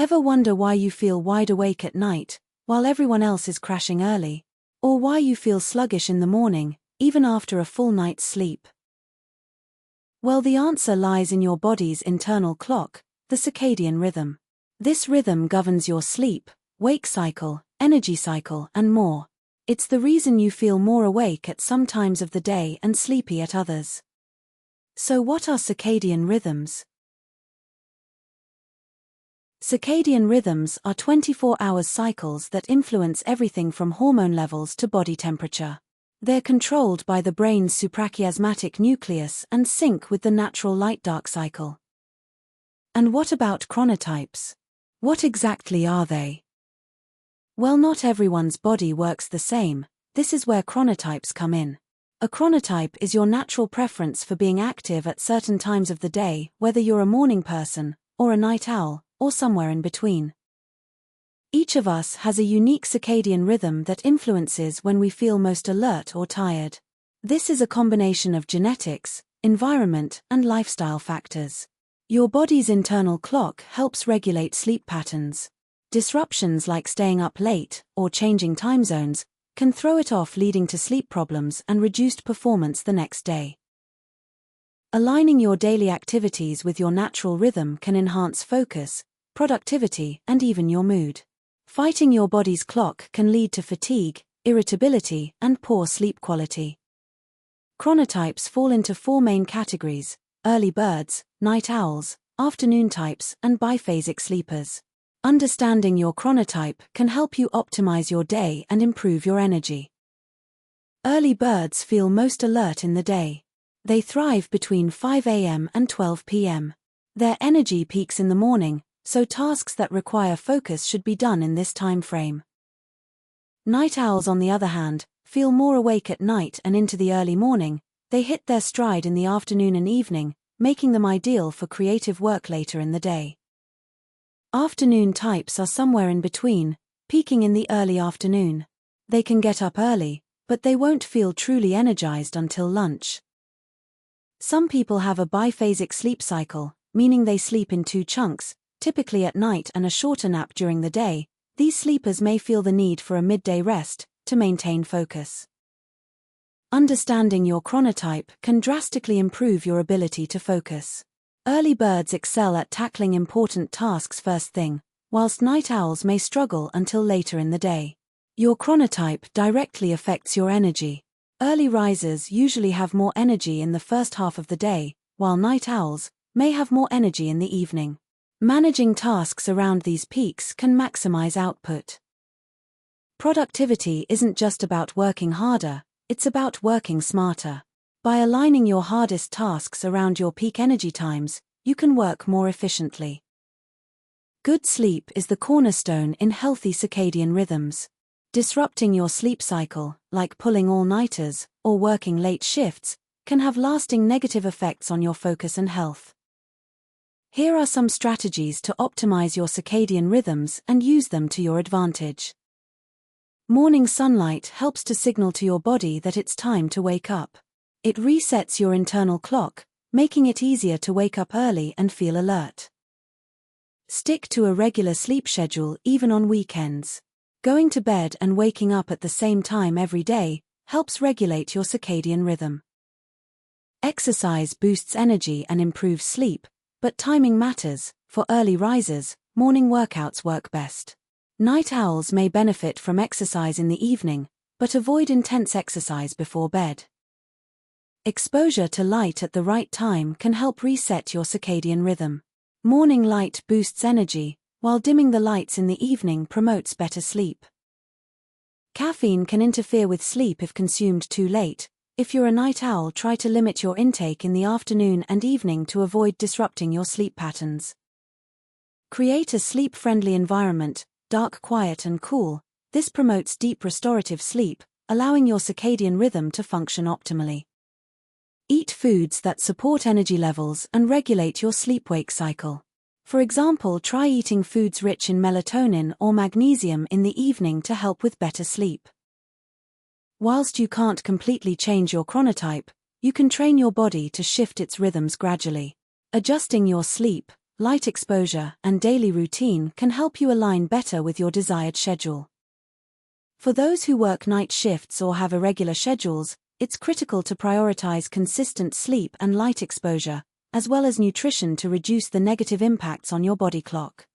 Ever wonder why you feel wide awake at night, while everyone else is crashing early? Or why you feel sluggish in the morning, even after a full night's sleep? Well, the answer lies in your body's internal clock, the circadian rhythm. This rhythm governs your sleep, wake cycle, energy cycle, and more. It's the reason you feel more awake at some times of the day and sleepy at others. So what are circadian rhythms? Circadian rhythms are 24-hour cycles that influence everything from hormone levels to body temperature. They're controlled by the brain's suprachiasmatic nucleus and sync with the natural light-dark cycle. And what about chronotypes? What exactly are they? Well, not everyone's body works the same. This is where chronotypes come in. A chronotype is your natural preference for being active at certain times of the day, whether you're a morning person, or a night owl, or somewhere in between. Each of us has a unique circadian rhythm that influences when we feel most alert or tired. This is a combination of genetics, environment, and lifestyle factors. Your body's internal clock helps regulate sleep patterns. Disruptions like staying up late or changing time zones can throw it off, leading to sleep problems and reduced performance the next day. Aligning your daily activities with your natural rhythm can enhance focus, productivity, and even your mood. Fighting your body's clock can lead to fatigue, irritability, and poor sleep quality. Chronotypes fall into four main categories: early birds, night owls, afternoon types, and biphasic sleepers. Understanding your chronotype can help you optimize your day and improve your energy. Early birds feel most alert in the day. They thrive between 5 a.m. and 12 p.m. Their energy peaks in the morning, so tasks that require focus should be done in this time frame. Night owls, on the other hand, feel more awake at night and into the early morning. They hit their stride in the afternoon and evening, making them ideal for creative work later in the day. Afternoon types are somewhere in between, peaking in the early afternoon. They can get up early, but they won't feel truly energized until lunch. Some people have a biphasic sleep cycle, meaning they sleep in two chunks, typically at night and a shorter nap during the day. These sleepers may feel the need for a midday rest to maintain focus. Understanding your chronotype can drastically improve your ability to focus. Early birds excel at tackling important tasks first thing, whilst night owls may struggle until later in the day. Your chronotype directly affects your energy. Early risers usually have more energy in the first half of the day, while night owls may have more energy in the evening. Managing tasks around these peaks can maximize output. Productivity isn't just about working harder, it's about working smarter. By aligning your hardest tasks around your peak energy times, you can work more efficiently. Good sleep is the cornerstone in healthy circadian rhythms. Disrupting your sleep cycle, like pulling all-nighters or working late shifts, can have lasting negative effects on your focus and health. Here are some strategies to optimize your circadian rhythms and use them to your advantage. Morning sunlight helps to signal to your body that it's time to wake up. It resets your internal clock, making it easier to wake up early and feel alert. Stick to a regular sleep schedule even on weekends. Going to bed and waking up at the same time every day helps regulate your circadian rhythm. Exercise boosts energy and improves sleep, but timing matters. For early risers, morning workouts work best. Night owls may benefit from exercise in the evening, but avoid intense exercise before bed. Exposure to light at the right time can help reset your circadian rhythm. Morning light boosts energy, while dimming the lights in the evening promotes better sleep. Caffeine can interfere with sleep if consumed too late. If you're a night owl, try to limit your intake in the afternoon and evening to avoid disrupting your sleep patterns. Create a sleep-friendly environment, dark, quiet, and cool. This promotes deep restorative sleep, allowing your circadian rhythm to function optimally. Eat foods that support energy levels and regulate your sleep-wake cycle. For example, try eating foods rich in melatonin or magnesium in the evening to help with better sleep. Whilst you can't completely change your chronotype, you can train your body to shift its rhythms gradually. Adjusting your sleep, light exposure, and daily routine can help you align better with your desired schedule. For those who work night shifts or have irregular schedules, it's critical to prioritize consistent sleep and light exposure, as well as nutrition to reduce the negative impacts on your body clock.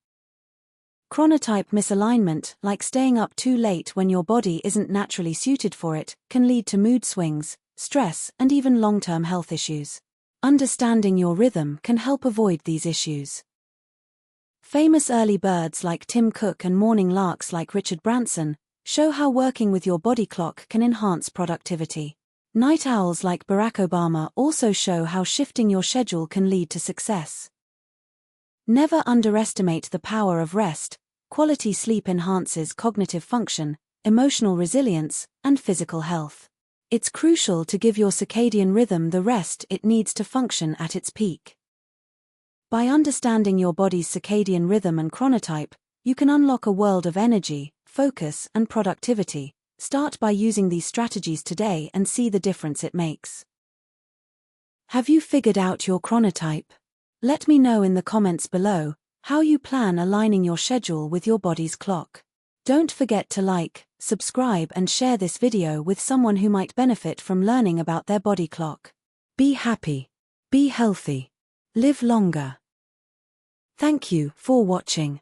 Chronotype misalignment, like staying up too late when your body isn't naturally suited for it, can lead to mood swings, stress, and even long-term health issues. Understanding your rhythm can help avoid these issues. Famous early birds like Tim Cook and morning larks like Richard Branson show how working with your body clock can enhance productivity. Night owls like Barack Obama also show how shifting your schedule can lead to success. Never underestimate the power of rest. Quality sleep enhances cognitive function, emotional resilience, and physical health. It's crucial to give your circadian rhythm the rest it needs to function at its peak. By understanding your body's circadian rhythm and chronotype, you can unlock a world of energy, focus, and productivity. Start by using these strategies today and see the difference it makes. Have you figured out your chronotype? Let me know in the comments below how you plan aligning your schedule with your body's clock. Don't forget to like, subscribe, and share this video with someone who might benefit from learning about their body clock. Be happy. Be healthy. Live longer. Thank you for watching.